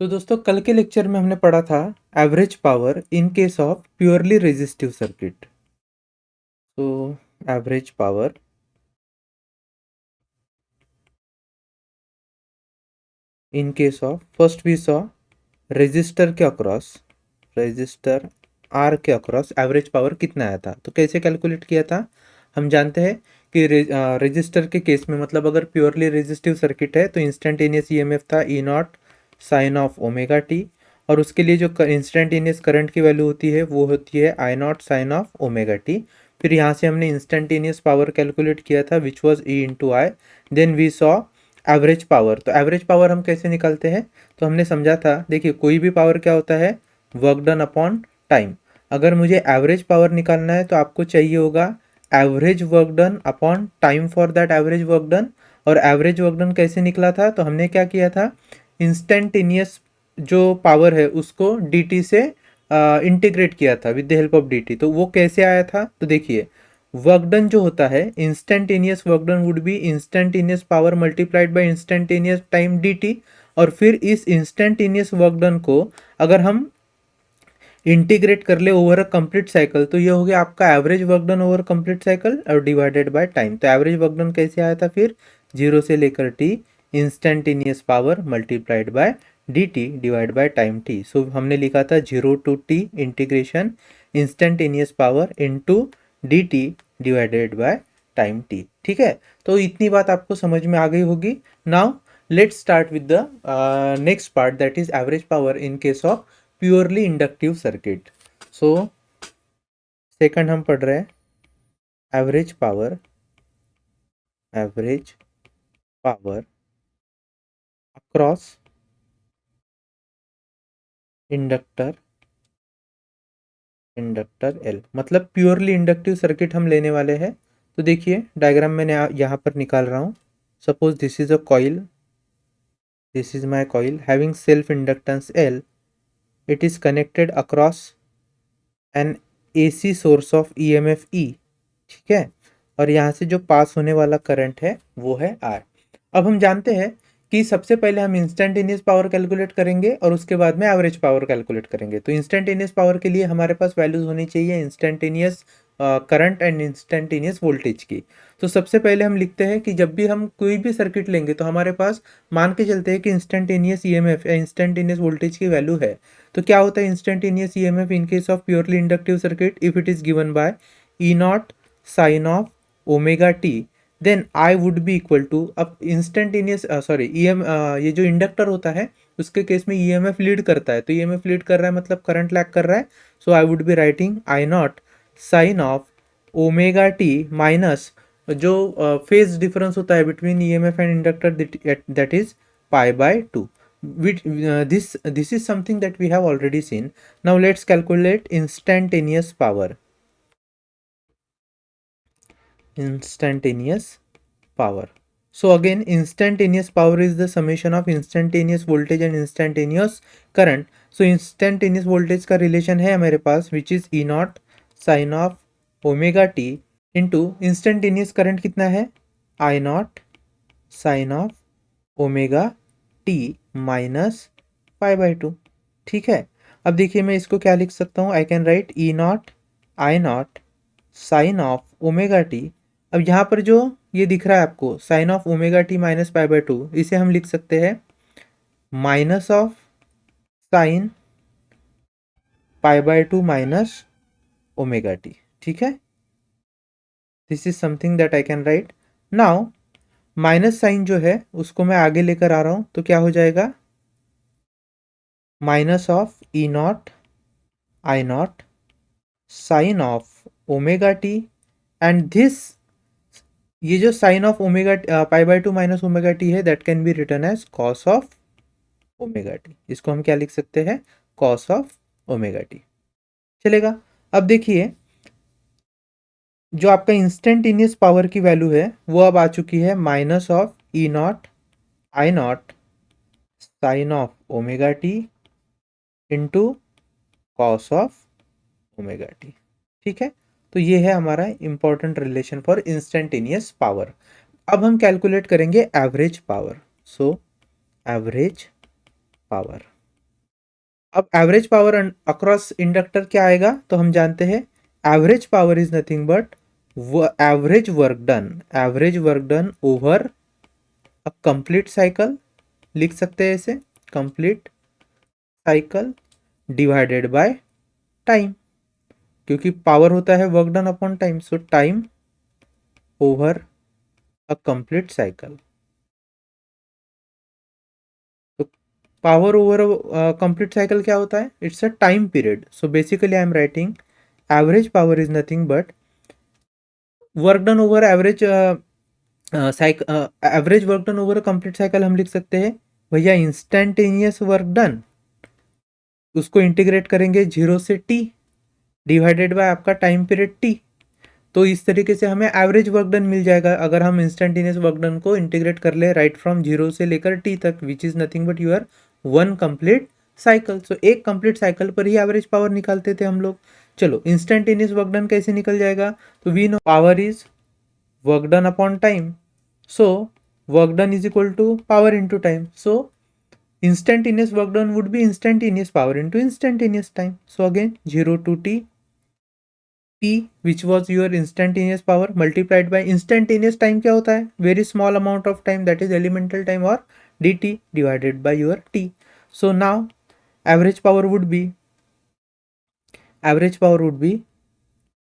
तो दोस्तों कल के लेक्चर में हमने पढ़ा था average power in case of purely resistive circuit. तो average power in case of first we saw resistor के अक्रॉस, रेजिस्टर आर के अक्रॉस एवरेज पावर कितना आया था। तो कैसे कैलकुलेट किया था, हम जानते हैं कि रेजिस्टर के केस में मतलब अगर प्योरली रेजिस्टिव सर्किट है तो इंस्टेंटेनियस ईएमएफ था E naught sine of omega t, और उसके लिए जो इंस्टेंटेनियस करंट की वैल्यू होती है वो होती है I naught sine of omega t. फिर यहाँ से हमने इंस्टेंटेनियस पावर कैलकुलेट किया था which was E into I. Then we saw average power. तो एवरेज पावर हम कैसे निकालते हैं, तो हमने समझा था, देखिए कोई भी पावर क्या होता है, वर्क डन अपॉन टाइम। अगर मुझे एवरेज पावर निकालना है तो आपको चाहिए होगा average work done upon time for that average work done. और एवरेज वर्क डन कैसे निकला था, तो हमने क्या किया था, इंस्टेंटेनियस जो पावर है उसको dt से इंटीग्रेट किया था with the help of dt। तो वो कैसे आया था, तो देखिए वर्क डन जो होता है instantaneous work done would be instantaneous power multiplied bye instantaneous time dt। और फिर इस इंस्टेंटेनियस वर्क डन को अगर हम इंटीग्रेट कर ले ओवर अ कंप्लीट साइकिल तो ये हो गया आपका average work done over complete cycle और डिवाइडेड बाय टाइम। तो एवरेज वर्क डन कैसे आया था, फिर 0 से लेकर t instantaneous power multiplied by dt divide by time t। So हमने लिखा था 0 to t integration instantaneous power into dt divided by time t। ठीक है, तो इतनी बात आपको समझ में आ गई होगी। Now let's start with the next part that is average power in case of purely inductive circuit. So second हम पढ़ रहे हैं average power, average power across inductor, inductor L, मतलब प्योरली इंडक्टिव सर्किट हम लेने वाले हैं। तो देखिए डायग्राम मैंने यहाँ पर निकाल रहा हूँ। Suppose this is a coil, this is my coil having self inductance L, it is connected across N AC source of EMF ई। ठीक है, और यहाँ से जो पास होने वाला करंट है वो है आर। अब हम जानते हैं कि सबसे पहले हम इंस्टेंटेनियस पावर कैलकुलेट करेंगे और उसके बाद में एवरेज पावर कैलकुलेट करेंगे। तो इंस्टेंटेनियस पावर के लिए हमारे पास वैल्यूज होनी चाहिए instantaneous current and instantaneous voltage की। तो सबसे पहले हम लिखते हैं कि जब भी हम कोई भी सर्किट लेंगे तो हमारे पास मान के चलते हैं कि इंस्टेंटेनियस ईएमएफ या इंस्टेंटेनियस वोल्टेज की वैल्यू है। तो क्या होता है instantaneous EMF in case of purely inductive circuit, if it is given by E naught sine of omega t, then I would be equal to, अब इंस्टेंटेनियस सॉरी ये जो इंडक्टर होता है उसके केस में ईएमएफ लीड करता है, तो ईएमएफ लीड कर रहा है मतलब करंट लैग कर रहा है। So I would be writing I naught sine of omega t minus जो फेज डिफरेंस होता है between EMF and inductor that is pi by two. This is something that we have already seen. Now let's calculate instantaneous power. Instantaneous power. So again instantaneous power is the summation of instantaneous voltage and instantaneous current. So instantaneous voltage का relation है हमारे पास which is E naught sin of omega t into instantaneous current कितना है I naught sin of omega t minus pi by to. ठीक है, अब देखिए मैं इसको क्या लिख सकता हूँ, I can write E naught I naught sine of omega t. अब यहाँ पर जो ये दिख रहा है आपको sine of omega t minus pi by two, इसे हम लिख सकते हैं minus of sine pi by two minus omega t. ठीक है, this is something that I can write. Now minus sine जो है उसको मैं आगे लेकर आ रहा हूं, तो क्या हो जाएगा minus of E naught I naught sine of omega t and this, ये जो sine of omega pi by two minus omega t है that can be written as cos of omega t. इसको हम क्या लिख सकते हैं, कॉस ऑफ ओमेगा टी, चलेगा। अब देखिए जो आपका इंस्टेंटेनियस पावर की वैल्यू है वो अब आ चुकी है minus of E naught I naught sine of omega t into cos of omega t. ठीक है, तो ये है हमारा important relation for instantaneous power. अब हम कैलकुलेट करेंगे average power. So average power, अब एवरेज पावर अक्रॉस इंडक्टर क्या आएगा, तो हम जानते हैं average power is nothing but average work done over a complete cycle, लिख सकते हैं इसे complete cycle divided by time, क्योंकि पावर होता है work done upon time, so time over a complete cycle. तो पावर ओवर कंप्लीट साइकिल क्या होता है, it's a time period. So basically I am writing average power is nothing but work done over average cycle, average work done over complete cycle हम लिख सकते हैं भैया instantaneous work done, उसको integrate करेंगे 0 से t डिवाइडेड बाय आपका time period t। तो इस तरीके से हमें एवरेज वर्क डन मिल जाएगा अगर हम इंस्टेंटेनियस वर्क डन को इंटीग्रेट कर ले राइट फ्रॉम 0 से लेकर t तक, which is nothing but your one complete cycle. So एक कंप्लीट साइकिल पर ही एवरेज पावर निकालते थे हम लोग। चलो इंस्टेंटेनियस वर्क डन कैसे निकल जाएगा, तो we know power is work done upon time, so work done is equal to power into time, so instantaneous work done would be instantaneous power into instantaneous time, so again 0 to t which was your instantaneous power multiplied by instantaneous time क्या होता है, very small amount of time, that is elemental time or dt divided by your t। so now average power would be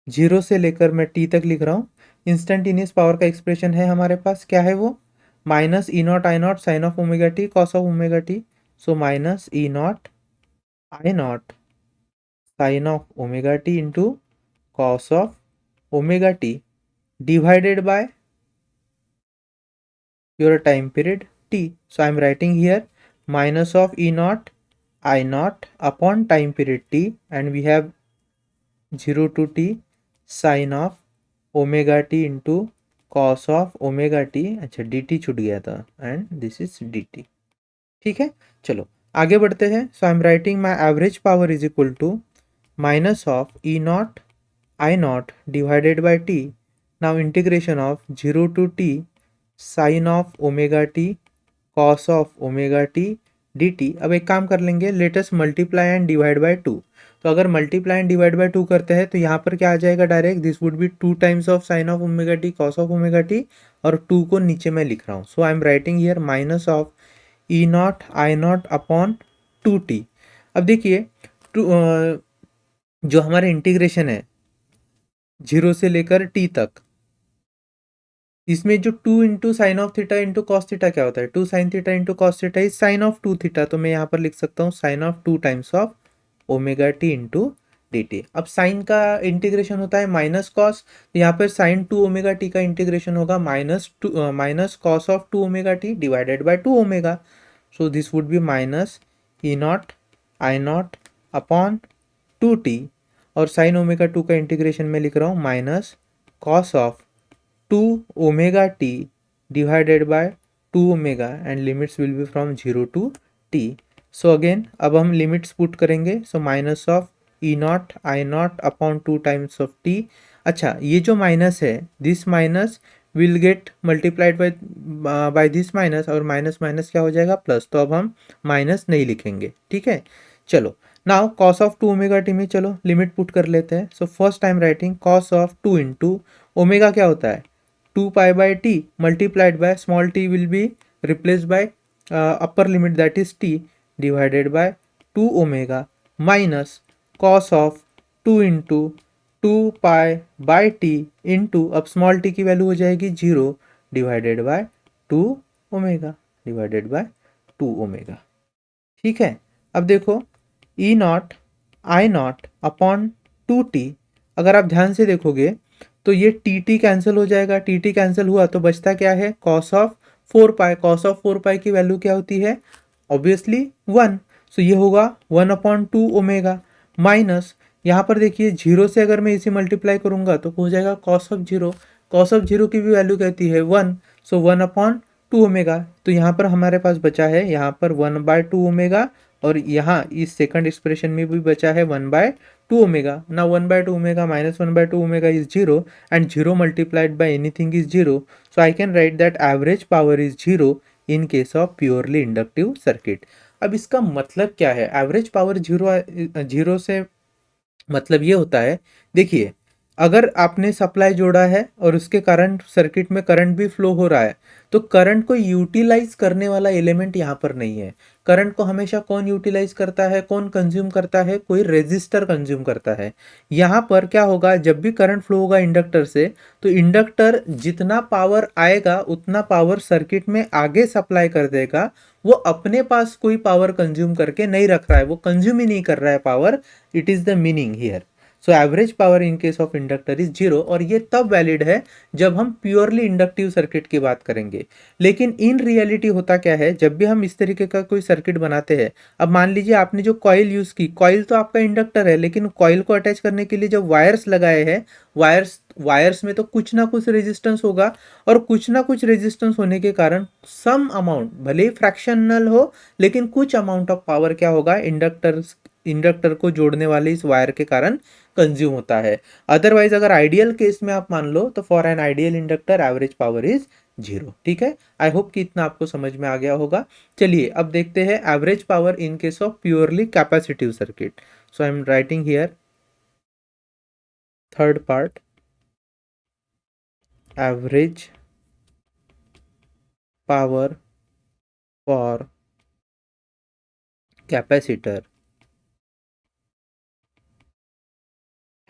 0 से लेकर मैं t तक लिख रहा हूँ। इंस्टेंटेनियस पावर का एक्सप्रेशन है हमारे पास, क्या है वो, minus E naught I naught sine of omega t cos of omega t, so minus E naught I naught sine of omega t into cos of omega t divided by your time period t। So I am writing here minus of E naught I naught upon time period t and we have 0 to t sine of omega t into cos of omega t, अच्छा D T छूट गया था and this is d t. ठीक है, चलो आगे बढ़ते हैं। So I am writing my average power is equal to minus of E naught I naught divided by T, now integration of 0 to t sine of omega t cos of omega t d t. अब एक काम कर लेंगे, latest multiply and divide by 2। तो अगर multiply and divide by 2 करते हैं तो यहाँ पर क्या आ जाएगा direct, this would be 2 times of sine of omega t cos of omega t, और 2 को नीचे मैं लिख रहा हूँ। So I am writing here minus of E naught I naught upon 2t। अब देखिए जो हमारा इंटीग्रेशन है 0 से लेकर t तक, इसमें जो 2 into sine of theta into cos theta क्या होता है, 2 sine theta into cos theta is sine of 2 theta, तो मैं यहाँ पर लिख सकता हूँ sine of 2 times of omega t into d t. अब साइन का इंटीग्रेशन होता है माइनस कॉस, तो यहाँ पर साइन 2 ओमेगा टी का इंटीग्रेशन होगा minus cos of 2 omega t divided by 2 omega, so this would B minus E naught I naught upon 2t, और साइन ओमेगा 2 का इंटीग्रेशन में लिख रहा हूँ minus cos of 2 omega t divided by 2 omega and limits will be from 0 to t। So again अब हम limits put करेंगे, so minus of E naught I naught upon 2 times of t। अच्छा ये जो माइनस है this minus will get multiplied by this minus, और minus minus क्या हो जाएगा प्लस, तो अब हम माइनस नहीं लिखेंगे। ठीक है, चलो now cos of 2 omega T में चलो लिमिट पुट कर लेते हैं। So first time writing cos of 2 into omega क्या होता है 2 pi by t multiplied by small t will be replaced by upper limit that is t divided by 2 omega minus cos of 2 into 2 pi by t into, अब small t की value हो जाएगी 0 divided by 2 omega divided by 2 omega. ठीक है, अब देखो E naught I naught upon 2t, अगर आप ध्यान से देखोगे तो ये टी टी कैंसिल हो जाएगा, टी टी कैंसिल हुआ तो बचता क्या है cos of 4 pi, cos of 4 पाई की वैल्यू क्या होती है ऑब्वियसली 1, सो ये होगा 1 अपॉन 2 ओमेगा माइनस, यहाँ पर देखिए 0 से अगर मैं इसे मल्टीप्लाई करूंगा तो हो जाएगा कॉस ऑफ 0, कॉस ऑफ 0 की भी वैल्यू कहती है 1, सो 1 अपॉन 2 ओमेगा। तो यहाँ पर हमारे पास बचा है यहाँ पर 1/2 ओमेगा, और यहाँ इस सेकंड एक्सप्रेशन में भी बचा है 1/2 omega. Now 1/2 omega minus 1/2 omega is 0, and 0 multiplied by anything is 0. So I can write that average power is 0 in case of purely inductive circuit. अब इसका मतलब क्या है? एवरेज पावर जीरो से मतलब ये होता है, देखिए, अगर आपने सप्लाई जोड़ा है और उसके कारण सर्किट में करंट भी फ्लो हो रहा है, तो करंट को यूटिलाइज करने वाला एलिमेंट यहाँ पर नहीं है। करंट को हमेशा कौन यूटिलाइज करता है, कौन कंज्यूम करता है? कोई रेजिस्टर कंज्यूम करता है। यहाँ पर क्या होगा, जब भी करंट फ्लो होगा इंडक्टर से, तो इंडक्टर जितना पावर आएगा उतना पावर सर्किट में आगे सप्लाई कर देगा। वो अपने पास कोई पावर कंज्यूम करके नहीं रख रहा है, वो कंज्यूम ही नहीं कर रहा है power. It is the meaning here. So average power in case of inductor is zero, और ये तब वैलिड है जब हम प्योरली इंडक्टिव सर्किट की बात करेंगे। लेकिन इन रियलिटी होता क्या है, जब भी हम इस तरीके का कोई सर्किट बनाते हैं, अब मान लीजिए आपने जो कॉइल यूज की, कॉइल तो आपका इंडक्टर है, लेकिन कॉइल को अटैच करने के लिए जो वायर्स लगाए हैं, वायर्स वायर्स में तो कुछ ना कुछ रेजिस्टेंस होगा, और कुछ ना कुछ रेजिस्टेंस होने के कारण सम अमाउंट, भले ही फ्रैक्शनल हो, लेकिन कुछ अमाउंट ऑफ पावर क्या होगा, इंडक्टर को जोड़ने वाले इस वायर के कारण कंज्यूम होता है। अदरवाइज अगर आइडियल केस में आप मान लो, तो for an ideal inductor average power is zero. ठीक है, आई होप कि इतना आपको समझ में आ गया होगा। चलिए अब देखते हैं average power in case of purely capacitive circuit. So I am writing here third part, average power for capacitor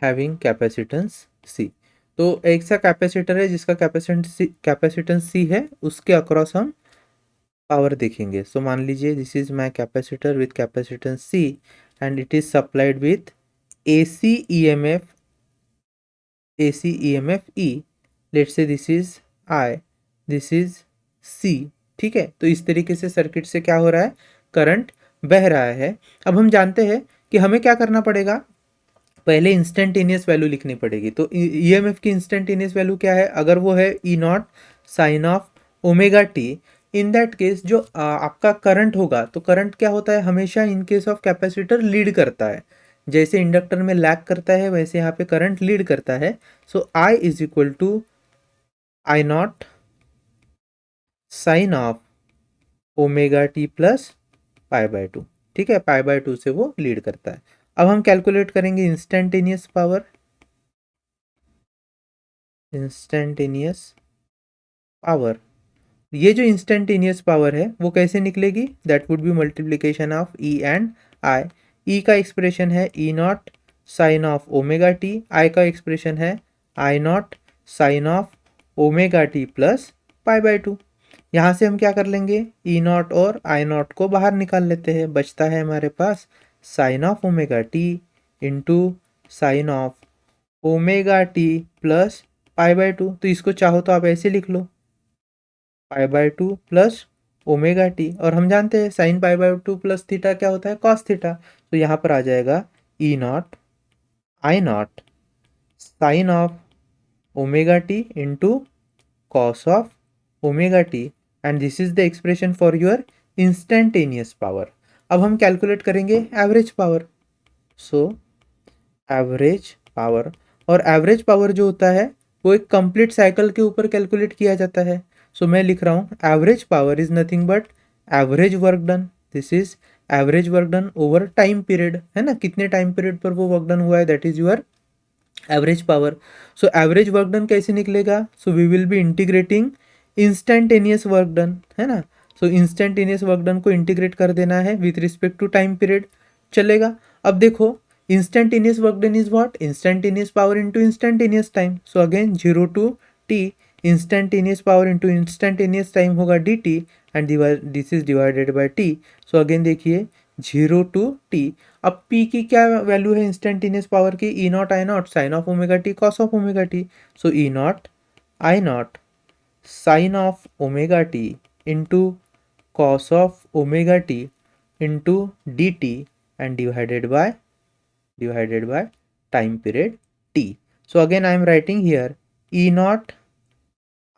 having capacitance C. तो एक सा कैपेसिटर है जिसका कैपेसिटेंस सी है, उसके अक्रॉस हम पावर देखेंगे। सो मान लीजिए this is my capacitor with capacitance C, and it is supplied with AC EMF, AC EMF E. Let's say this is I, this is C. ठीक है, तो इस तरीके से सर्किट से क्या हो रहा है, करंट बह रहा है। अब हम जानते हैं कि हमें क्या करना पड़ेगा, पहले इंस्टेंटेनियस वैल्यू लिखनी पड़ेगी। तो ईएमएफ की इंस्टेंटेनियस वैल्यू क्या है, अगर वो है E naught sine of omega t, in that case जो आपका करंट होगा, तो करंट क्या होता है, हमेशा इन केस ऑफ कैपेसिटर लीड करता है। जैसे इंडक्टर में लैग करता है, वैसे यहाँ पे करंट लीड करता है। So I is equal to I naught sine of omega t plus pi by two. ठीक है, पाई बाय टू से वो लीड करता है। अब हम कैलकुलेट करेंगे इंस्टेंटेनियस पावर, इंस्टेंटेनियस पावर। ये जो इंस्टेंटेनियस पावर है वो कैसे निकलेगी, that would be multiplication of E and I. E का एक्सप्रेशन है E naught sine of omega t, I का एक्सप्रेशन है I naught sine of omega t plus pi by two. यहाँ से हम क्या कर लेंगे, ई नॉट और आई नॉट को बाहर निकाल लेते हैं, बचता है हमारे पास sine of omega t into sine of omega t plus pi by two. तो इसको चाहो तो आप ऐसे लिख लो, pi by two plus omega t, और हम जानते हैं sine pi by two plus theta क्या होता है, कॉस थीटा। तो यहाँ पर आ जाएगा E naught I naught sine of omega t into cos of omega t, and this is the expression for your instantaneous power. अब हम कैलकुलेट करेंगे average power. So average power, और एवरेज पावर जो होता है वो एक कंप्लीट साइकिल के ऊपर कैलकुलेट किया जाता है। सो मैं लिख रहा हूँ average power is nothing but average work done. This is average work done over time period, है ना, कितने टाइम पीरियड पर वो वर्क डन हुआ है, that is your average power. So average work done कैसे निकलेगा, so we will be integrating instantaneous work done, है ना। सो इंस्टेंटेनियस वर्क डन को इंटीग्रेट कर देना है with respect to time period, चलेगा। अब देखो instantaneous work done is what, instantaneous power into instantaneous time. So again 0 to t, instantaneous power into instantaneous time होगा dt, and this is divided by t. So again देखिए 0 to t। अब p की क्या value है instantaneous power की, E naught I naught sine of omega t cos of omega t. So E naught I naught sine of omega t into cos of omega t into d t, and divided by time period t. So again I am writing here E naught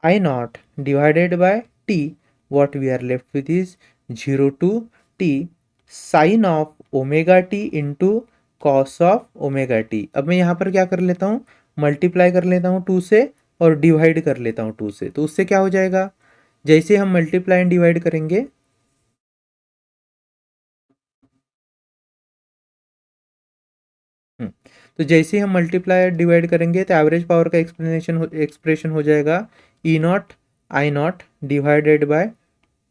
I naught divided by t. What we are left with is 0 to t sin of omega t into cos of omega t। अब मैं यहाँ पर क्या कर लेता हूँ, multiply कर लेता हूँ 2 से, और डिवाइड कर लेता हूँ 2 से। तो उससे क्या हो जाएगा, जैसे हम मल्टीप्लाई एंड डिवाइड करेंगे तो जैसे ही हम मल्टीप्लाई डिवाइड करेंगे तो एवरेज पावर का एक्सप्रेशन हो जाएगा E naught I naught divided by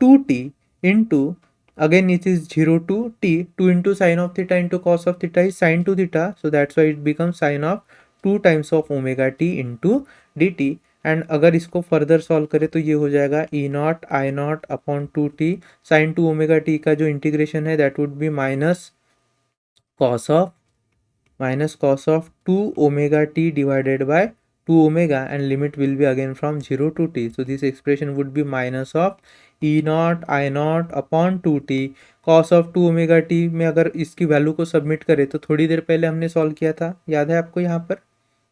2t into, again it is 0 to t, 2 into sin of theta into cos of theta is sin 2 theta, so that's why it becomes sin of 2 times of omega t into dt. And अगर इसको further solve करें तो ये हो जाएगा E naught I naught upon 2t sine 2 omega t का जो integration है that would be minus cos of 2 omega t divided by 2 omega, and limit will be again from 0 to t. So this expression would be minus of e naught I naught upon 2t cos of 2 omega t में अगर इसकी value को submit करें तो थोड़ी देर पहले हमने सॉल्व किया था, याद है आपको? यहाँ पर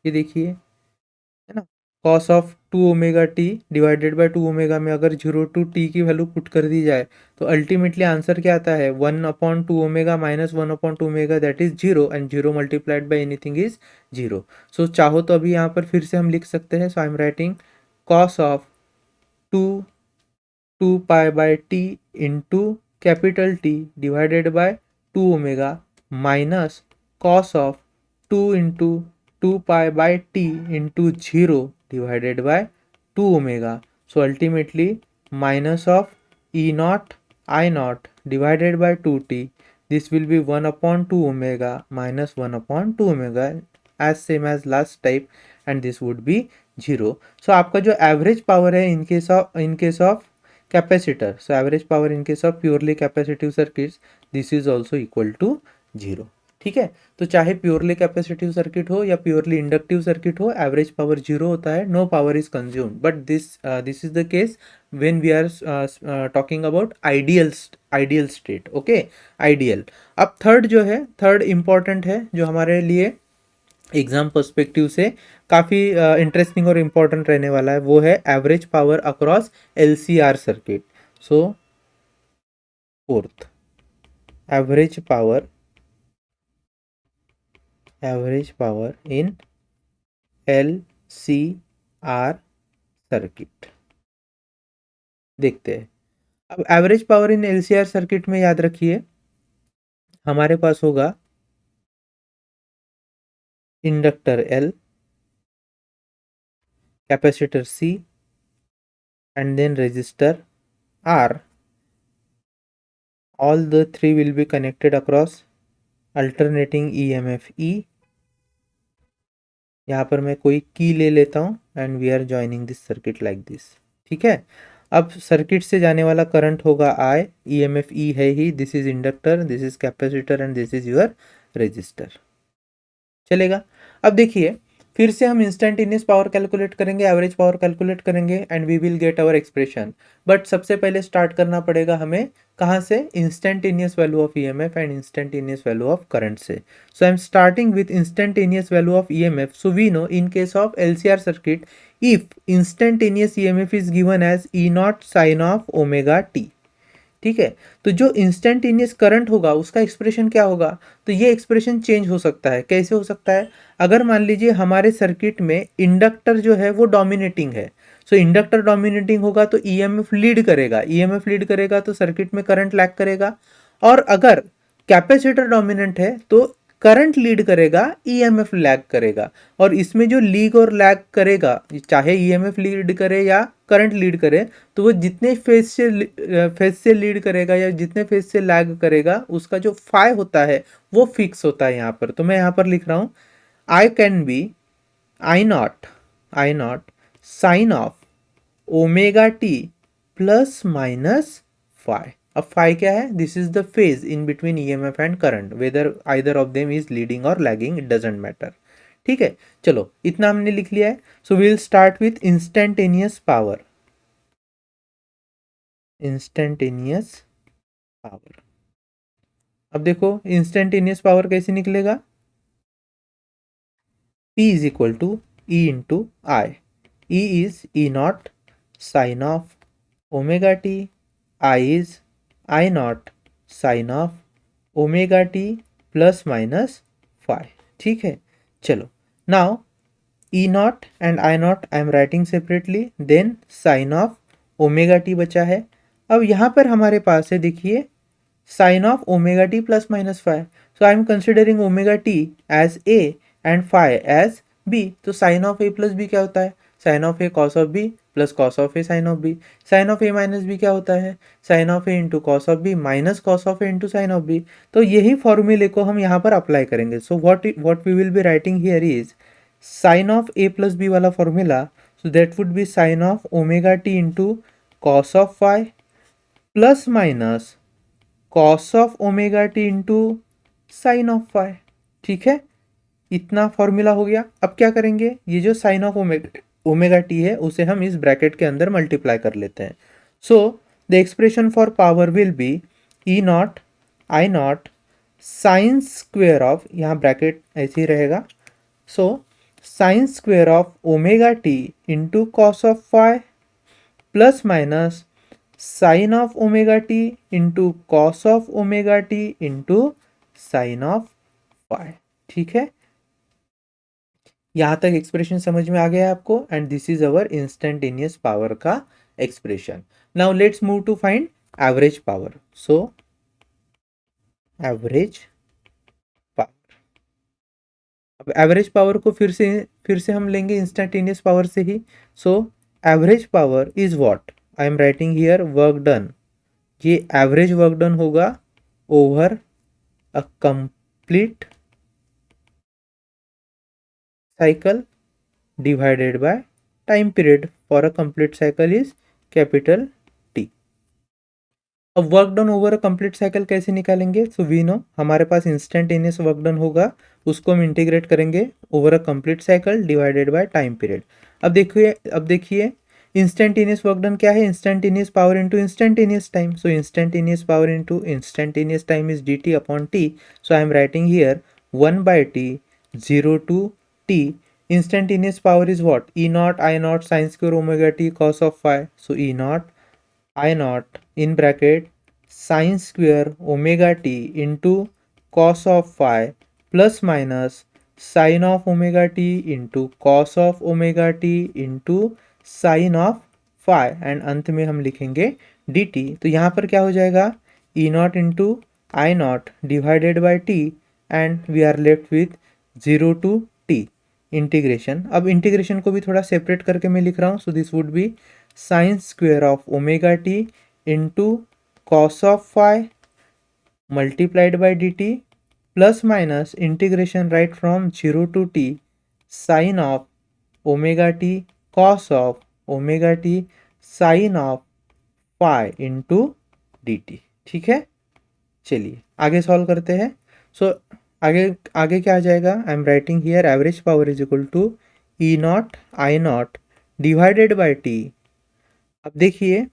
ये देखिए, है ना, cos of 2 omega t divided by 2 omega में अगर 0 टू टी की वैल्यू पुट कर दी जाए तो अल्टीमेटली आंसर क्या आता है? 1 upon 2 omega minus 1 upon 2 omega that is 0, and 0 multiplied by anything is 0. सो चाहो तो अभी यहाँ पर फिर से हम लिख सकते हैं. So I am writing cos of 2 pi by t into capital T divided by 2 omega minus cos of 2 into 2 pi by t into 0 divided by 2 omega. So ultimately minus of E naught I naught divided by 2t. This will be 1 upon 2 omega minus 1 upon 2 omega, as same as last type, and this would be 0. So आपका जो average power है in case of capacitor, so average power in case of purely capacitive circuits, this is also equal to 0. ठीक है, तो चाहे purely capacitive circuit हो या purely inductive circuit हो, एवरेज पावर 0 होता है, no power is consumed. But this is the case when we are talking about ideal state. Okay, ideal. अब थर्ड जो है, थर्ड इंपॉर्टेंट है, जो हमारे लिए एग्जाम पर्सपेक्टिव से काफ़ी इंटरेस्टिंग और इम्पॉर्टेंट रहने वाला है, वो है average power across LCR circuit. So fourth, average power in LCR circuit देखते हैं. अब एवरेज पावर इन LCR सर्किट में याद रखिए हमारे पास होगा inductor L, capacitor C and then resistor R. All the three will be connected across alternating EMF E. यहाँ पर मैं कोई की ले लेता हूँ and we are joining this circuit like this. ठीक है, अब सर्किट से जाने वाला करंट होगा I, EMF E है ही, this is inductor, this is capacitor and this is your resistor. चलेगा. अब देखिए फिर से हम इंस्टेंटेनियस पावर कैलकुलेट करेंगे, एवरेज पावर कैलकुलेट करेंगे and we will get our expression. But सबसे पहले स्टार्ट करना पड़ेगा हमें कहाँ से? Instantaneous value of EMF and instantaneous value of current से. So I am starting with instantaneous value of EMF. So we know in case of LCR circuit if instantaneous EMF is given as E naught sine of omega t. ठीक है, तो जो instantaneous current होगा उसका expression क्या होगा? तो ये एक्सप्रेशन चेंज हो सकता है. कैसे हो सकता है? अगर मान लीजिए हमारे सर्किट में इंडक्टर जो है वो डोमिनेटिंग है, सो इंडक्टर डोमिनेटिंग होगा तो ईएमएफ लीड करेगा, ईएमएफ लीड करेगा तो सर्किट में करंट लैग करेगा. और अगर कैपेसिटर डोमिनेंट है तो करंट लीड करेगा, ईएमएफ लैग करेगा. और इसमें जो लीड और लैग करेगा, चाहे ईएमएफ लीड करे या करंट लीड करे, तो वो जितने फेज से लीड करेगा या जितने फेज से लैग करेगा उसका जो फाई होता है वो फिक्स होता है यहाँ पर. तो मैं यहाँ पर लिख रहा हूँ I can be I naught sine of omega t plus minus phi. अब फाई क्या है? This is the phase in between EMF and current, whether either of them is leading और लैगिंग, इट डजेंट मैटर. ठीक है, चलो इतना हमने लिख लिया है. So we will start with instantaneous power. अब देखो इंस्टेंटेनियस पावर कैसे निकलेगा? P is equal to E into I. E is E naught sin of omega t. I is I naught sin of omega t plus minus phi. ठीक है, चलो. Now E naught and I naught I am writing separately. Then sin of omega t बचा है. अब यहाँ पर हमारे पास है, देखिए, sin of omega t plus minus phi. So I am considering omega t as A and phi as B. तो sine of A plus B क्या होता है? Sine of A cos of B plus cos of A sine of B. Sine of A minus B क्या होता है? Sine of A into cos of B minus cos of A into sine of B. तो यही फॉर्मूले को हम यहाँ पर अप्लाई करेंगे। So what we will be writing here is sine of A plus B वाला formula, so that would be sine of omega t into cos of phi plus minus cos of omega t into sine of phi. ठीक है, इतना formula हो गया। अब क्या करेंगे, ये जो साइन ऑफ ओमेगा टी है उसे हम इस ब्रैकेट के अंदर मल्टीप्लाई कर लेते हैं। So the expression for power will be E naught I naught sine square of, यहाँ ब्रैकेट ऐसे ही रहेगा, so sine square of omega t into cos of phi plus minus sine of omega t into cos of omega t into sine of phi. ठीक है, यहाँ तक expression समझ में आ गया है आपको, and this is our instantaneous power का expression. Now let's move to find average power. So average power, अब एवरेज पावर को फिर से हम लेंगे इंस्टेंटेनियस पावर से ही। So average power is what I am writing here, work done. ये एवरेज वर्क डन होगा over a complete cycle divided by time period for a complete cycle is capital T। अब work done over a complete cycle कैसे निकालेंगे? सो we no हमारे पास instantaneous work done होगा, उसको हम integrate करेंगे over a complete cycle divided by time period. अब देखिए इंस्टेंटेनियस वर्क डन क्या है? Instantaneous power into instantaneous time. So instantaneous power into instantaneous time is d T upon T. So I am writing here 1/t 0 to t। Instantaneous power is what? E naught I naught sin square omega t cos of phi. So E naught I naught in bracket sin square omega t into cos of phi plus minus sin of omega t into cos of omega t into sin of phi, and अंत में हम लिखेंगे dt। तो यहाँ पर क्या हो जाएगा? E naught into I naught divided by t, and we are left with 0 to t integration. अब इंटीग्रेशन को भी थोड़ा सेपरेट करके मैं लिख रहा हूँ। So this would be sine square of omega t into cos of phi multiplied by d t plus minus integration right from 0 to t sine of omega t cos of omega t sine of phi into d t. ठीक है, चलिए आगे solve करते हैं। सो आगे आगे क्या आ जाएगा? I am writing here average power is equal to E naught I naught divided by T. अब देखिए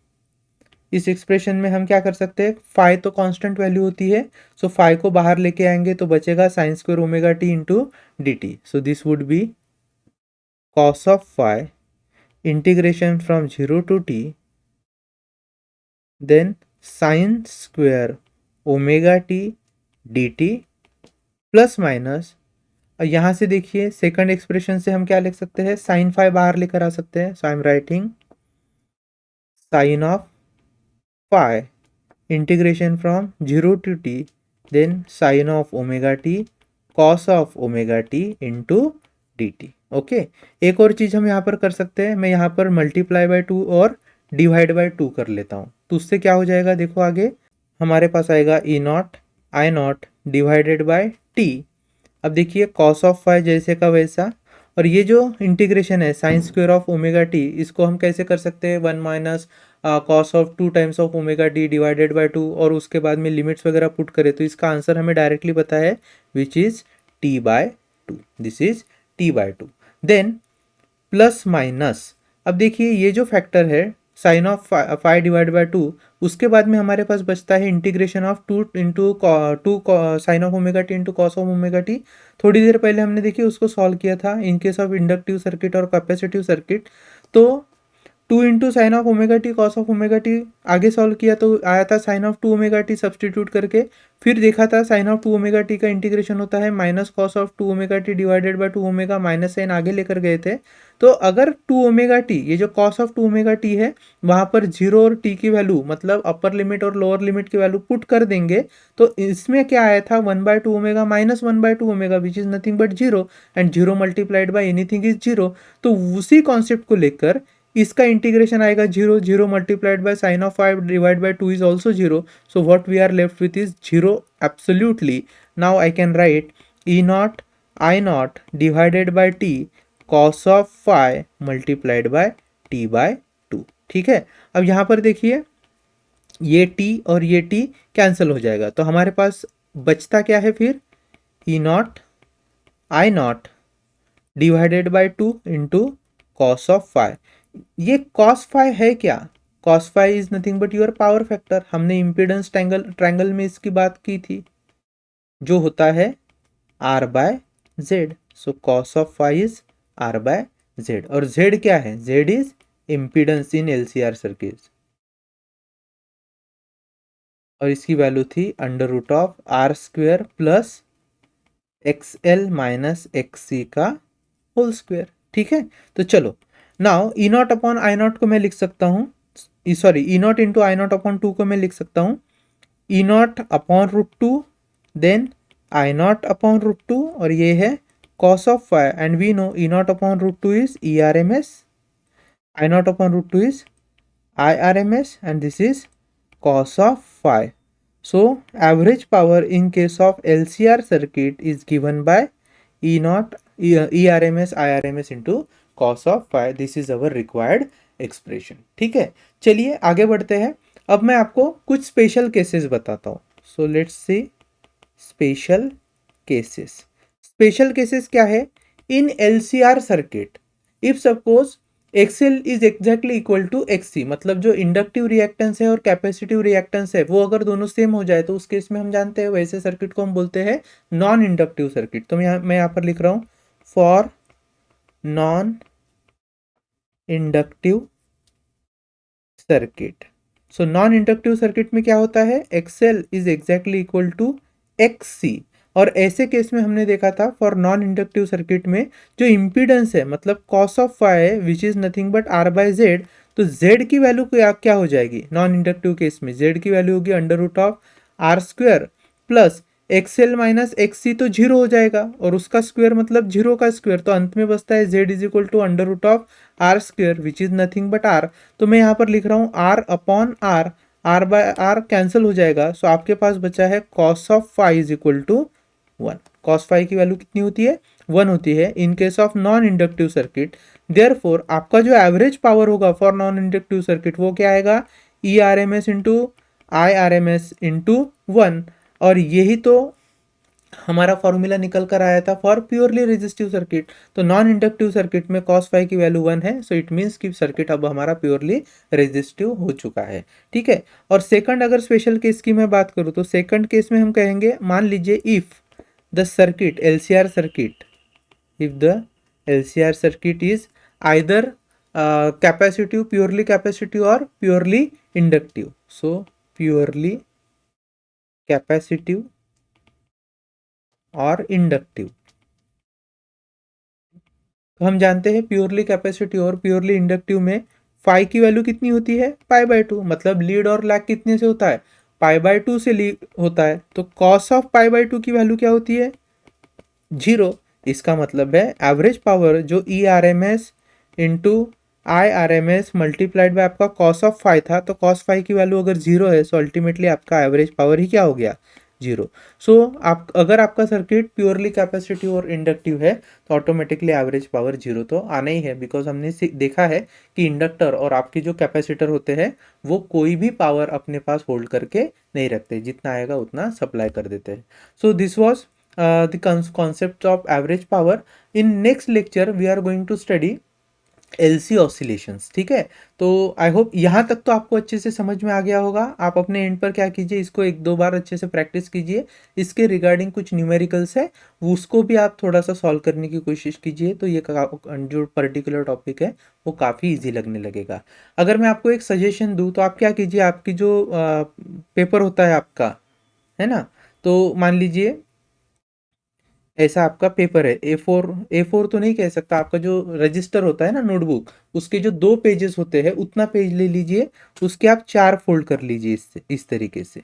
इस एक्सप्रेशन में हम क्या कर सकते हैं, फाई तो कांस्टेंट वैल्यू होती है, सो फाई को बाहर लेके आएंगे तो बचेगा sine square omega t into d t. So this would be cos of phi integration from 0 to t then sine square omega t d t plus minus, और यहाँ से देखिए सेकंड एक्सप्रेशन से हम क्या लिख सकते हैं, साइन फाई बाहर लेकर आ सकते हैं। So I am writing sine of phi integration from 0 to t then sine of omega t cos of omega t into d t. Okay, एक और चीज़ हम यहाँ पर कर सकते हैं, मैं यहाँ पर मल्टीप्लाई बाय 2 और डिवाइड बाय 2 कर लेता हूँ। तो उससे क्या हो जाएगा, देखो आगे हमारे पास आएगा E naught I naught divided by T. अब देखिए कॉस ऑफ फाई जैसे का वैसा, और ये जो इंटीग्रेशन है sine square of omega t, इसको हम कैसे कर सकते हैं, 1 minus cos of 2 times of omega t divided by 2, और उसके बाद में लिमिट्स वगैरह पुट करें तो इसका आंसर हमें डायरेक्टली पता है which is T by 2। This is T by 2। Then plus minus, अब देखिए ये जो फैक्टर है sine of phi divide by 2, उसके बाद में हमारे पास बचता है integration of 2 into 2 sine of omega t into cos of omega t. थोड़ी देर पहले हमने देखिए उसको सॉल्व किया था in case of inductive circuit और कैपेसिटिव सर्किट। तो 2 into sine of omega t cos of omega t, आगे सॉल्व किया तो आया था sine of 2 omega t substitute करके, फिर देखा था साइन ऑफ 2 ओमेगा टी का इंटीग्रेशन होता है minus cos of 2 omega t divided by 2 omega, minus sine आगे लेकर गए थे। तो अगर 2 ओमेगा टी, ये जो कॉस ऑफ 2 ओमेगा टी है, वहां पर जीरो और टी की वैल्यू मतलब अपर लिमिट और लोअर लिमिट की वैल्यू पुट कर देंगे, तो इसमें क्या आया था 1/2 omega minus 1/2 omega which is nothing but zero, and zero multiplied by anything is zero. तो उसी कॉन्सेप्ट को लेकर इसका इंटीग्रेशन आएगा zero, zero multiplied by sine of 5 divide by 2 is also zero, so what we are left with is zero absolutely. Now I can write E naught I naught divided by T cos of phi multiplied by T by 2। ठीक है, अब यहाँ पर देखिए ये T और ये T cancel हो जाएगा, तो हमारे पास बचता क्या है फिर, E naught I naught divided by 2 into cos of phi. ये कॉस फाइ है क्या, cos phi is nothing but your power factor, हमने इम्पीडेंस ट्रायंगल में इसकी बात की थी, जो होता है R by Z. So cos of phi is R by Z, और जेड क्या है, Z is impedance in LCR circuit, और इसकी वैल्यू थी under root of R square plus x L minus X C का होल स्क्वेयर। ठीक है, तो चलो now E naught upon I naught को मैं लिख सकता हूँ, sorry E naught into I naught upon 2 को मैं लिख सकता हूँ E naught upon root 2 then I naught upon root 2, और ये है cos of phi, and we know E naught upon root 2 is E R M S, I naught upon root 2 is I R M S, and this is cos of phi. So average power in case of LCR circuit is given by E naught ERMS IRMS into cos of phi. This is our required expression. ठीक है, चलिए आगे बढ़ते हैं। अब मैं आपको कुछ स्पेशल केसेस बताता हूँ। So let's see special cases. Special cases क्या है, in LCR circuit if suppose XL is exactly equal to XC, मतलब जो इंडक्टिव रिएक्टेंस है और कैपेसिटिव रिएक्टेंस है वो अगर दोनों सेम हो जाए तो उस केस में हम जानते हैं वैसे सर्किट को हम बोलते हैं नॉन इंडक्टिव सर्किट। तो मैं यहाँ पर लिख रहा हूँ फॉर नॉन इंडक्टिव सर्किट। सो नॉन इंडक्टिव सर्किट में क्या होता है, XL is exactly equal to XC, और ऐसे केस में हमने देखा था फॉर नॉन इंडक्टिव सर्किट में जो इम्पीडेंस है मतलब कॉस ऑफ फाइ है which is nothing but R by Z, तो जेड की वैल्यू क्या हो जाएगी नॉन इंडक्टिव केस में, जेड की वैल्यू होगी under root of R square plus XL minus XC, तो जीरो हो जाएगा, और उसका स्क्वेयर मतलब जीरो का स्क्वेयर, तो अंत में बचता है Z is equal to under root of R square which is nothing but R. तो मैं यहाँ पर लिख रहा हूँ R upon R, R by R cancel हो जाएगा, सो आपके पास बचा है cos of phi is equal to 1। Cos phi की वैल्यू कितनी होती है, 1 होती है in case of non inductive circuit. Therefore आपका जो एवरेज पावर होगा फॉर नॉन इंडक्टिव सर्किट वो क्या आएगा, E R M S into I R M S into 1, और यही तो हमारा फॉर्मूला निकल कर आया था फॉर प्योरली रेजिस्टिव सर्किट। तो नॉन इंडक्टिव सर्किट में कॉस फाइ की वैल्यू 1 है, सो इट मीन्स कि सर्किट अब हमारा प्योरली रेजिस्टिव हो चुका है। ठीक है, और सेकंड अगर स्पेशल केस की मैं बात करूँ तो सेकंड केस में हम कहेंगे, मान लीजिए if the circuit LCR circuit, if the LCR circuit is either capacitive, purely capacitive or purely inductive, so purely capacitive और इंडक्टिव। तो हम जानते हैं प्योरली कैपेसिटिव और प्योरली इंडक्टिव में फाइ की वैल्यू कितनी होती है, पाई बाय 2, मतलब लीड और लैग कितने से होता है, पाई बाय 2 से लीड होता है, तो कॉस ऑफ पाई बाय 2 की वैल्यू क्या होती है, जीरो। इसका मतलब है एवरेज पावर जो E R M S into I R M S multiplied by आपका कॉस ऑफ फाइ था, तो कॉस फाइ की वैल्यू अगर जीरो है सो अल्टीमेटली आपका एवरेज पावर ही क्या हो गया, जीरो। सो आप अगर आपका सर्किट प्योरली कैपेसिटिव और इंडक्टिव है तो ऑटोमेटिकली एवरेज पावर जीरो तो आना ही है, बिकॉज हमने देखा है कि इंडक्टर और आपके जो कैपेसिटर होते हैं वो कोई भी पावर अपने पास होल्ड करके नहीं रखते, जितना आएगा उतना सप्लाई कर देते हैं। So this was the concept of average power. In next lecture we are going to study LC oscillations, ठीक है। तो आई होप यहाँ तक तो आपको अच्छे से समझ में आ गया होगा। आप अपने एंड पर क्या कीजिए, इसको एक दो बार अच्छे से प्रैक्टिस कीजिए। इसके रिगार्डिंग कुछ न्यूमेरिकल्स है, उसको भी आप थोड़ा सा सॉल्व करने की कोशिश कीजिए, तो ये जो पर्टिकुलर टॉपिक है वो काफ़ी इजी लगने लगेगा। अगर मैं आपको एक सजेशन दूँ तो आप क्या कीजिए, आपकी जो पेपर होता है आपका, है ना, तो मान लीजिए ऐसा आपका पेपर है, ए फोर तो नहीं कह सकता, आपका जो रजिस्टर होता है ना नोटबुक, उसके जो 2 पेजेस होते हैं उतना पेज ले लीजिए, उसके आप 4 फोल्ड कर लीजिए इस तरीके से,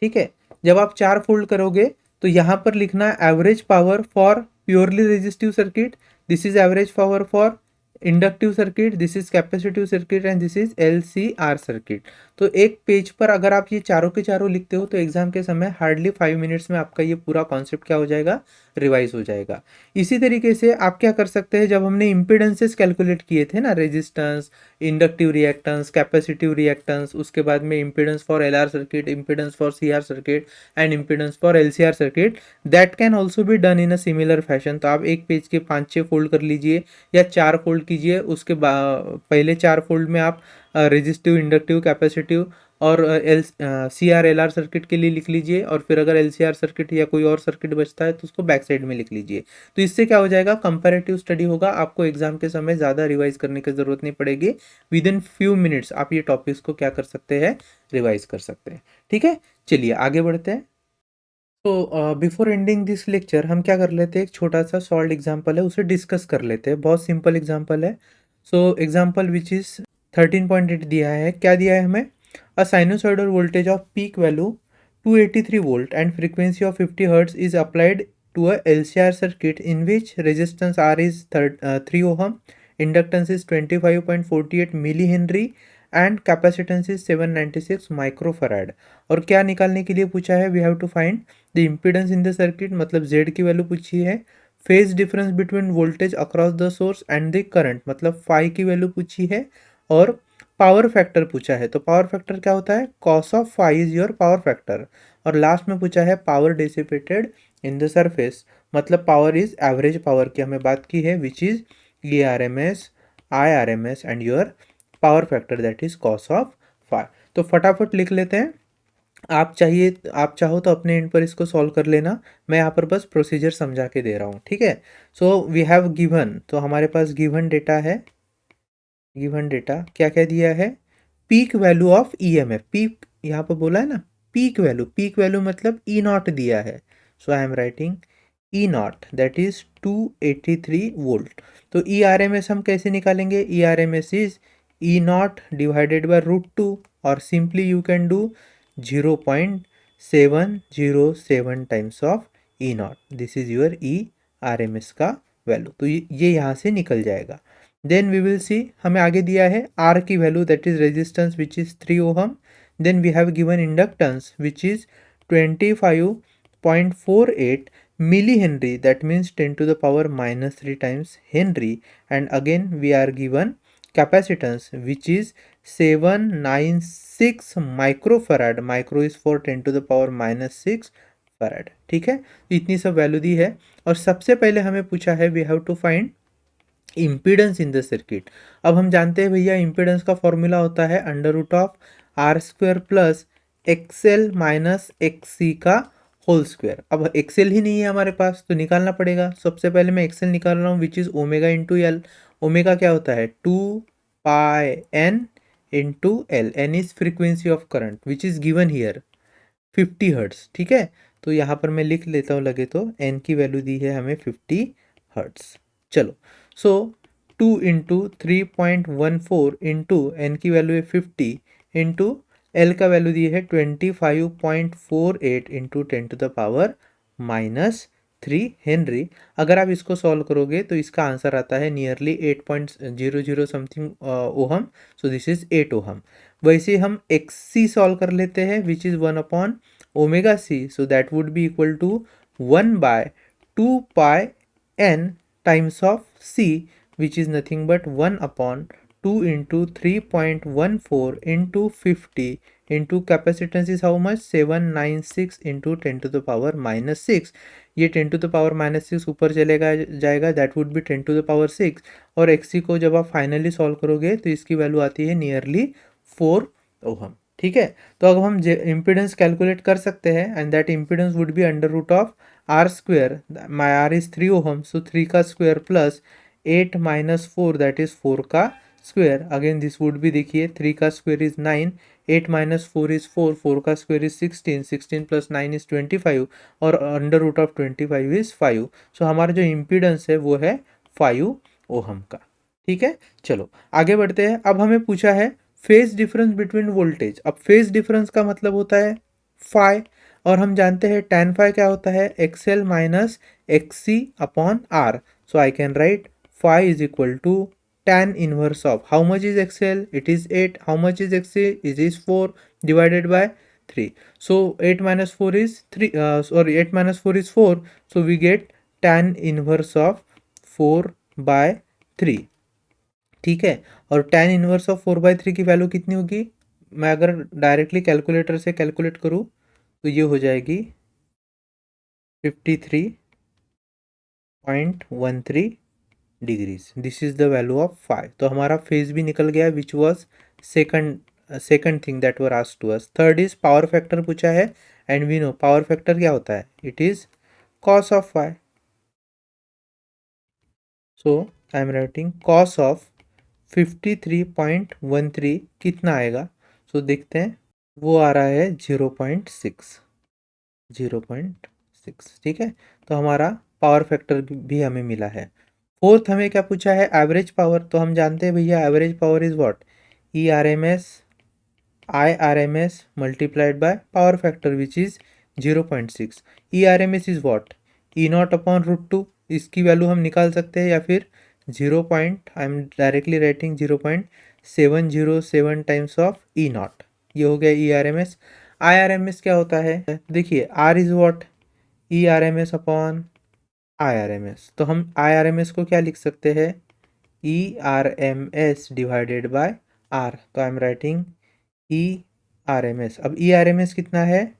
ठीक है। जब आप 4 फोल्ड करोगे तो यहाँ पर लिखना average power for purely resistive circuit, this is average power for inductive circuit, this is capacitive circuit and this is LCR circuit. तो एक पेज पर अगर आप ये चारों के चारों लिखते हो तो एग्जाम के समय हार्डली 5 मिनट्स में आपका ये पूरा कॉन्सेप्ट क्या हो जाएगा, रिवाइज हो जाएगा। इसी तरीके से आप क्या कर सकते हैं, जब हमने इम्पिडेंसेस कैलकुलेट किए थे ना, resistance, inductive reactance, capacitive reactance, उसके बाद में impedance for LR circuit, impedance for CR circuit and impedance for LCR circuit, that can also be done in a similar fashion. तो आप एक पेज के 5-6 फोल्ड कर लीजिए या 4 फोल्ड कीजिए, उसके पहले 4 फोल्ड में आप रेजिस्टिव, इंडक्टिव, कैपेसिटिव और CR LR सर्किट के लिए लिख लीजिए, और फिर अगर LCR सर्किट या कोई और सर्किट बचता है तो उसको बैक साइड में लिख लीजिए। तो इससे क्या हो जाएगा, कंपैरेटिव स्टडी होगा, आपको एग्जाम के समय ज़्यादा रिवाइज करने की ज़रूरत नहीं पड़ेगी। विद इन फ्यू मिनट्स आप ये टॉपिक्स को क्या कर सकते हैं, रिवाइज कर सकते हैं, ठीक है। चलिए आगे बढ़ते हैं। तो बिफोर एंडिंग दिस लेक्चर हम क्या कर लेते हैं, एक छोटा सा सॉल्व एग्जाम्पल है उसे डिस्कस कर लेते हैं। बहुत सिंपल एग्जाम्पल है। सो एग्जाम्पल विच इज 13.8 दिया है, क्या दिया है हमें, a sinusoidal voltage of peak value 283 volt and frequency of 50 hertz is applied to a LCR circuit in which resistance R is 3 ohm, inductance is 25.48 milli henry and capacitance is 796 microfarad. और क्या निकालने के लिए पूछा है, we have to find the impedance in the circuit, मतलब Z की वैल्यू पूछी है, phase difference between voltage across the source and the current, मतलब फाई की वैल्यू पूछी है, और पावर फैक्टर पूछा है। तो पावर फैक्टर क्या होता है, cos of phi is your power factor. और लास्ट में पूछा है power dissipated in the surface, मतलब पावर इज एवरेज पावर की हमें बात की है, which is ERMS, IRMS and your power factor that is cos of phi. तो फटाफट लिख लेते हैं। आप चाहो तो अपने एंड पर इसको सॉल्व कर लेना, मैं यहाँ पर बस प्रोसीजर समझा के दे रहा हूँ, ठीक है। सो वी हैव गिवन, तो हमारे पास गिवन डेटा है, गिवन डेटा क्या क्या दिया है, peak value of EMF, peak यहाँ पर बोला है ना, पीक वैल्यू मतलब E0 दिया है। So I am writing E0 that is 283 volt. तो ERMS हम कैसे निकालेंगे, ERMS is E0 divided by √2, और simply you can do 0.707 times of E0, this is your ERMS का वैल्यू। तो ये यहाँ से निकल जाएगा। देन वी विल सी, हमें आगे दिया है R की value that is resistance which is 3 ohm, then we have given inductance which is 25.48 milli Henry, that means 10 to the power minus 3 times Henry, and again we are given capacitance which is 796 microfarad, micro is for 10 to the power minus 6 farad, ठीक है। तो इतनी सब value दी है, और सबसे पहले हमें पूछा है we have to find impedance in the circuit. अब हम जानते हैं भैया इम्पीडेंस का फॉर्मूला होता है √R² plus XL minus XC का होल स्क्वायर। अब XL ही नहीं है हमारे पास तो निकालना पड़ेगा। सबसे पहले मैं XL निकाल रहा हूँ which is omega into L. Omega क्या होता है 2πN into L, N is frequency of current which is given here 50 hertz, ठीक है। तो यहाँ पर मैं लिख लेता हूँ लगे तो, एन की वैल्यू दी है हमें 50 हर्ट्स। चलो, सो 2 इंटू 3.14 इंटू एन की वैल्यू है 50 इंटू एल का वैल्यू दी है 25.48 into 10 to the power minus 3 henry. अगर आप इसको सॉल्व करोगे तो इसका आंसर आता है nearly 8.00 something ohm, so this is 8 ohm. वैसे हम XC सॉल्व कर लेते हैं which is 1 upon omega C, so that would be equal to 1/2πN times of C, which is nothing but 1 upon 2 into 3.14 into 50 into capacitance is how much 796 into 10 to the power minus 6. ये 10 to the power minus 6 ऊपर चलेगा जाएगा, that would B 10 to the power 6, और XC को जब आप finally solve करोगे तो इसकी वैल्यू आती है नियरली 4 ओहम। ठीक है, तो अब हम इम्पिडेंस कैलकुलेट कर सकते हैं, and that impedance would be under root of R square, my R is 3 ohm, so 3 का square plus 8 minus 4 that is 4 का स्क्वेयर। अगेन दिस वुड भी देखिए 3 का स्क्वेयर इज 9, 8 माइनस 4 इज 4, 4 का स्क्वेयर इज 16, 16 प्लस 9 इज 25, और under root of 25 is 5। सो हमारा जो impedance है वो है 5 ओहम का। ठीक है, चलो आगे बढ़ते हैं। अब हमें पूछा है फेज डिफरेंस बिटवीन वोल्टेज। अब फेज डिफरेंस का मतलब होता है फाई, और हम जानते हैं tan फाई क्या होता है, XL minus XC upon R। So I can write phi is equal to tan inverse of how much is XL, it is 8, how much is XC, it is 4 divided by 3। So 8 minus 4 is 3, sorry 8 minus 4 is 4, so we get tan inverse of 4 by 3। ठीक है, और tan inverse of 4/3 की वैल्यू कितनी होगी, मैं अगर directly calculator से कैलकुलेट करूँ तो ये हो जाएगी 53.13 degrees. This is the value of 5। तो हमारा फेज भी निकल गया, which was second thing that were asked to us. Third is power factor पूछा है, and we know power factor क्या होता है, it is cos of phi. So I am writing cos of 53.13 कितना आएगा, सो देखते हैं, वो आ रहा है 0.6। ठीक है, तो हमारा पावर फैक्टर भी हमें मिला है। फोर्थ हमें क्या पूछा है, एवरेज पावर। तो हम जानते हैं भैया average power is what, ERMS IRMS multiplied by power factor which is 0.6। ERMS is what, E0 upon √2, इसकी वैल्यू हम निकाल सकते हैं, या फिर 0. I am directly writing 0.707 times of E0। ये हो गया ERMS। IRMS क्या होता है, देखिए R is what, ERMS upon IRMS। तो हम IRMS को क्या लिख सकते हैं, ERMS डिवाइडेड बाय R। तो आई एम राइटिंग ERMS। अब ERMS कितना है,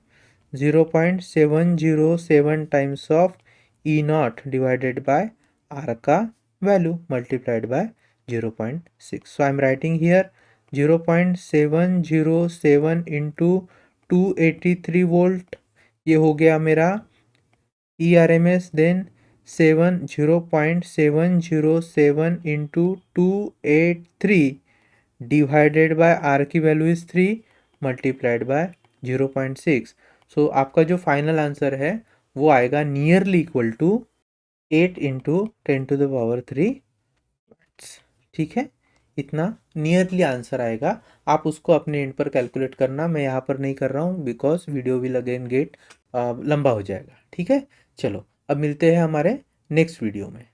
0.707 times of E0 divided by R का value multiplied by 0.6। So I am writing here 0.707 into 283 volt, ये हो गया मेरा ERMS। Then 0.707 into 283 divided by R की वैल्यू इज 3 मल्टीप्लाइड बाय 0.6। सो आपका जो फाइनल आंसर है वो आएगा nearly equal to 8 into 10 to the power 3 watts. ठीक है, इतना नियरली आंसर आएगा। आप उसको अपने एंड पर कैलकुलेट करना, मैं यहाँ पर नहीं कर रहा हूँ because video will again get लंबा हो जाएगा। ठीक है, चलो अब मिलते हैं हमारे नेक्स्ट वीडियो में।